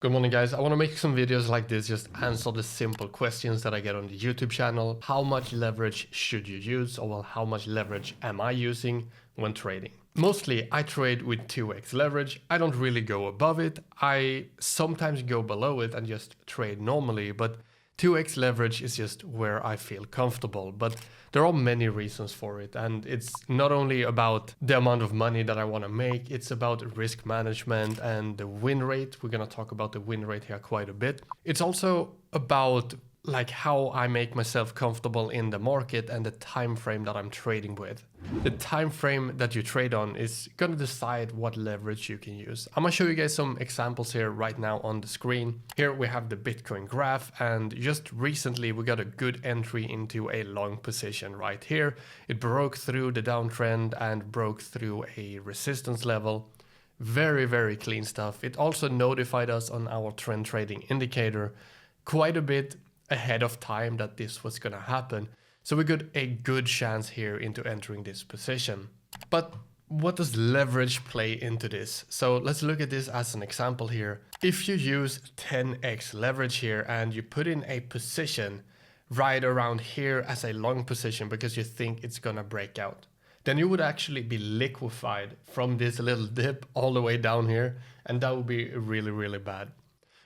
Good morning, guys. I want to make some videos like this, just answer the simple questions that I get on the YouTube channel. How much leverage should you use? Or well, how much leverage am I using when trading? Mostly I trade with 2x leverage. I don't really go above it. I sometimes go below it and just trade normally, but 2x leverage is just where I feel comfortable. But there are many reasons for it, and it's not only about the amount of money that I want to make, it's about risk management and the win rate. We're going to talk about the win rate here quite a bit. It's also about like how I make myself comfortable in the market and the time frame that I'm trading with. The time frame that you trade on is going to decide what leverage you can use. I'm going to show you guys some examples here right now on the screen. Here we have the Bitcoin graph, and just recently we got a good entry into a long position right here. It broke through the downtrend and broke through a resistance level. Very, very clean stuff. It also notified us on our trend trading indicator quite a bit ahead of time that this was going to happen. So we got a good chance here into entering this position. But what does leverage play into this? So let's look at this as an example here. If you use 10x leverage here and you put in a position right around here as a long position because you think it's going to break out, then you would actually be liquefied from this little dip all the way down here. And that would be really, really bad.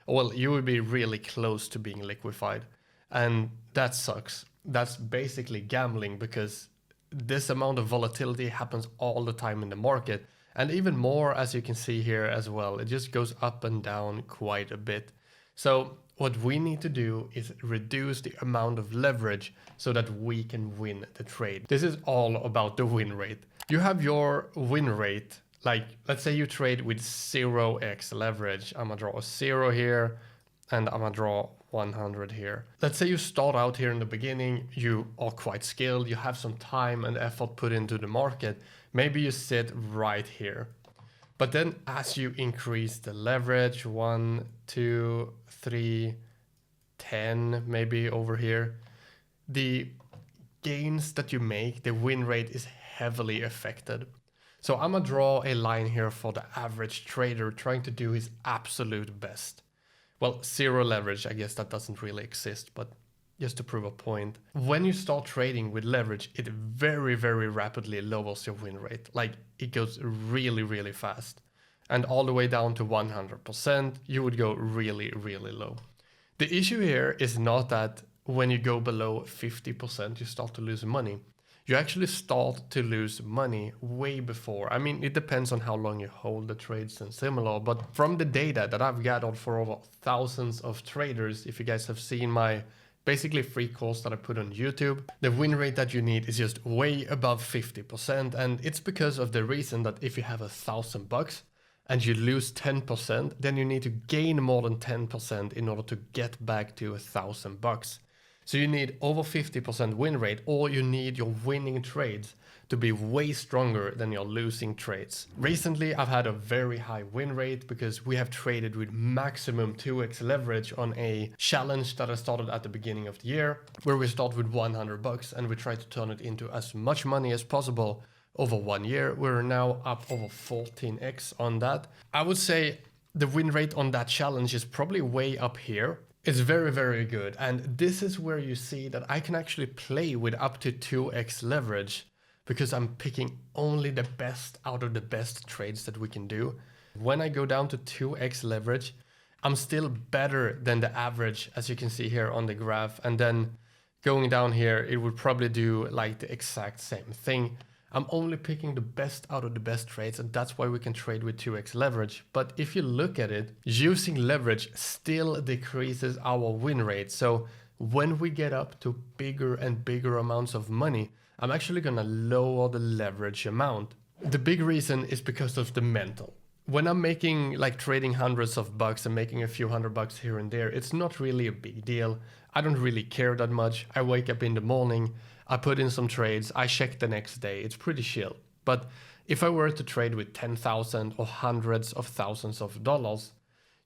Well, you would be really close to being liquefied, and that sucks. That's basically gambling, because this amount of volatility happens all the time in the market, and even more, as you can see here as well. It just goes up and down quite a bit. So what we need to do is reduce the amount of leverage so that we can win the trade. This is all about the win rate. You have your win rate. Like, let's say you trade with 0x leverage. I'm gonna draw a 0 here, and I'm gonna draw 100 here. Let's say you start out here in the beginning, you are quite skilled, you have some time and effort put into the market. Maybe you sit right here. But then as you increase the leverage, 1, 2, 3, 10, maybe over here, the gains that you make, the win rate is heavily affected. So I'm gonna draw a line here for the average trader trying to do his absolute best. Well, 0 leverage, I guess that doesn't really exist, but just to prove a point. When you start trading with leverage, it very, very rapidly lowers your win rate. Like, it goes really, really fast. And all the way down to 100%, you would go really, really low. The issue here is not that when you go below 50%, you start to lose money. You actually start to lose money way before. I mean, it depends on how long you hold the trades and similar, but from the data that I've gathered for over thousands of traders, if you guys have seen my basically free course that I put on YouTube, the win rate that you need is just way above 50%. And it's because of the reason that if you have $1,000 and you lose 10%, then you need to gain more than 10% in order to get back to $1,000. So you need over 50% win rate, or you need your winning trades to be way stronger than your losing trades. Recently, I've had a very high win rate because we have traded with maximum 2x leverage on a challenge that I started at the beginning of the year, where we start with $100 and we try to turn it into as much money as possible over 1 year. We're now up over 14x on that. I would say the win rate on that challenge is probably way up here. It's very, very good. And this is where you see that I can actually play with up to 2x leverage because I'm picking only the best out of the best trades that we can do. When I go down to 2x leverage, I'm still better than the average, as you can see here on the graph. And then going down here, it would probably do like the exact same thing. I'm only picking the best out of the best trades, and that's why we can trade with 2x leverage. But if you look at it, using leverage still decreases our win rate. So when we get up to bigger and bigger amounts of money, I'm actually gonna lower the leverage amount. The big reason is because of the mental. When I'm making like trading hundreds of bucks and making a few $100 here and there, it's not really a big deal. I don't really care that much. I wake up in the morning, I put in some trades, I check the next day. It's pretty chill. But if I were to trade with 10,000 or hundreds of thousands of dollars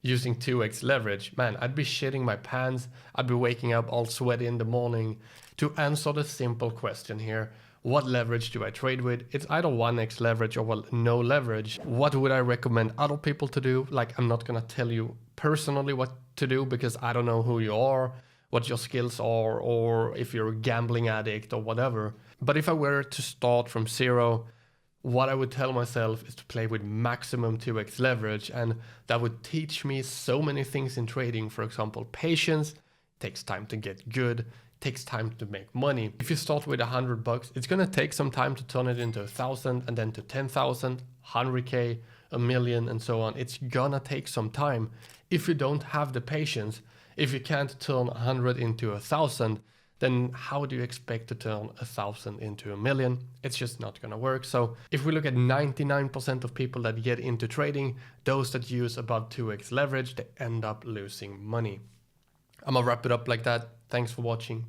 using 2x leverage, man, I'd be shitting my pants. I'd be waking up all sweaty in the morning. To answer the simple question here, What leverage do I trade with? It's either 1x leverage or well, no leverage. What would I recommend other people to do? Like, I'm not gonna tell you personally what to do because I don't know who you are, what your skills are, or if you're a gambling addict or whatever. But if I were to start from zero, what I would tell myself is to play with maximum 2x leverage, and that would teach me so many things in trading. For example, patience. Takes time to get good, takes time to make money. If you start with $100, it's gonna take some time to turn it into 1,000 and then to 10,000, 100K, a million, and so on. It's gonna take some time if you don't have the patience. If you can't turn 100 into 1,000, then how do you expect to turn 1,000 into a million? It's just not gonna work. So if we look at 99% of people that get into trading, those that use above 2x leverage, they end up losing money. I'm gonna wrap it up like that. Thanks for watching.